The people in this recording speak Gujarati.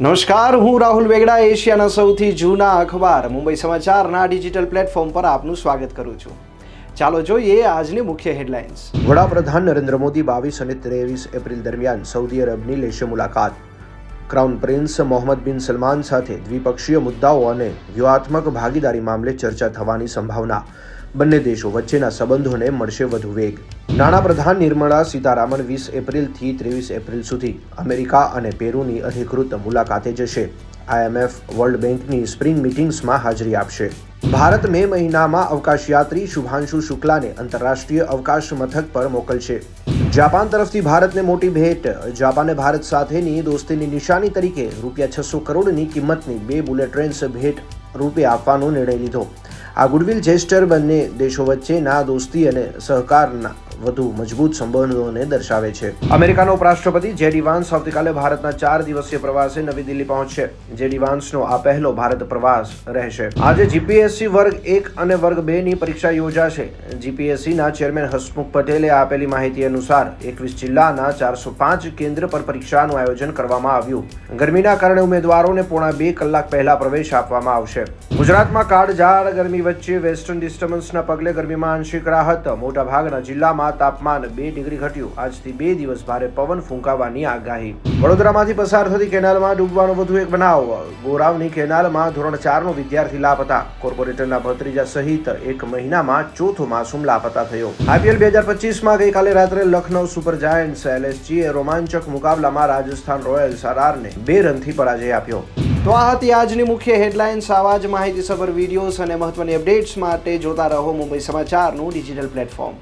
નમસ્કાર, હું રાહુલ વેગડા એશિયાના સૌથી જૂના અખબાર મુંબઈ સમાચારના ડિજિટલ પ્લેટફોર્મ પર આપનું સ્વાગત કરું છું. ચાલો જોઈએ આજની મુખ્ય હેડલાઇન્સ. વડાપ્રધાન નરેન્દ્ર મોદી 22 અને 23 એપ્રિલ દરમિયાન સઉદી અરબની લેશે મુલાકાત. ક્રાઉન પ્રિન્સ મોહમ્મદ બિન સલમાન સાથે દ્વિપક્ષીય મુદ્દાઓ અને વ્યૂહાત્મક ભાગીદારી મામલે ચર્ચા થવાની સંભાવના. બંને દેશો વચ્ચેના સંબંધોને મળશે વધુ વેગ. નાણાપ્રધાન નિર્મલા સીતારામન 20 એપ્રિલથી 23 એપ્રિલ સુધી અમેરિકા અને પેરુની અધિકૃત મુલાકાતે જશે. IMF વર્લ્ડ બેંકની સ્પ્રિંગ મિટિંગ્સમાં હાજરી આપશે. ભારત મે મહિનામાં અવકાશયાત્રી શુભાંશુ શુક્લાને આંતરરાષ્ટ્રીય અવકાશ મથક પર મોકલશે. જાપાન તરફથી ભારતને મોટી ભેટ. જાપાને ભારત સાથેની દોસ્તીની નિશાની તરીકે ₹600 કરોડની કિંમતની 2 બુલેટ ટ્રેન્સ ભેટ રૂપે આપવાનો નિર્ણય લીધો. આ ગુડવિલ જેસ્ટર બંને દેશો વચ્ચેના દોસ્તી અને સહકારના વધુ મજબૂત સંબંધોને દર્શાવે છે. અમેરિકાના ઉપરાષ્ટ્રપતિ JD વાન્સ આવતીકાલે ભારતના 4 દિવસીય પ્રવાસે નવી દિલ્હી પહોંચશે. JD વાન્સનો આ પહેલો ભારત પ્રવાસ રહેશે. આજે GPSC વર્ગ 1 અને વર્ગ 2 ની પરીક્ષા યોજાશે. GPSCના ચેરમેન હસમુખ પટેલે આપેલી માહિતી અનુસાર 21 જિલ્લાના 405 કેન્દ્ર પર પરીક્ષાનું આયોજન કરવામાં આવ્યું. ગરમીના કારણે ઉમેદવારોને પોણા 2 કલાક પહેલા પ્રવેશ આપવામાં આવશે. ગુજરાતમાં કાળઝાળ ગરમી વચ્ચે વેસ્ટર્ન ડિસ્ટર્બન્સના પગલે ગરમીમાં આંશિક રાહત. મોટાભાગના જિલ્લામાં તાપમાન 2 ડિગ્રી ઘટ્યું. આજથી 2 દિવસ ભારે પવન ફૂંકાવાની આગાહી. વડોદરામાંથી પસાર થતી કેનાલમાં ડૂબવાનો વધુ એક બનાવ. ગોરાવની કેનાલમાં ધોરણ 4નો વિદ્યાર્થી લાપતા. કોર્પોરેટરના ભત્રીજા સહિત એક મહિનામાં ચોથો માસૂમ લાપતા થયો. IPL 2025માં ગઈકાલે રાત્રે લખનઉ સુપર જાયન્ટ્સ LSGએ રોમાંચક મુકાબલામાં રાજસ્થાન રોયલ્સ RRને 2 રનથી પરાજય આપ્યો. તો આ હતી આજની મુખ્ય હેડલાઇન્સ. આવા જ માહિતીસભર વિડીયોઝ અને મહત્વની અપડેટ્સ માટે જોતા રહો મુંબઈ સમાચારનું ડિજિટલ પ્લેટફોર્મ.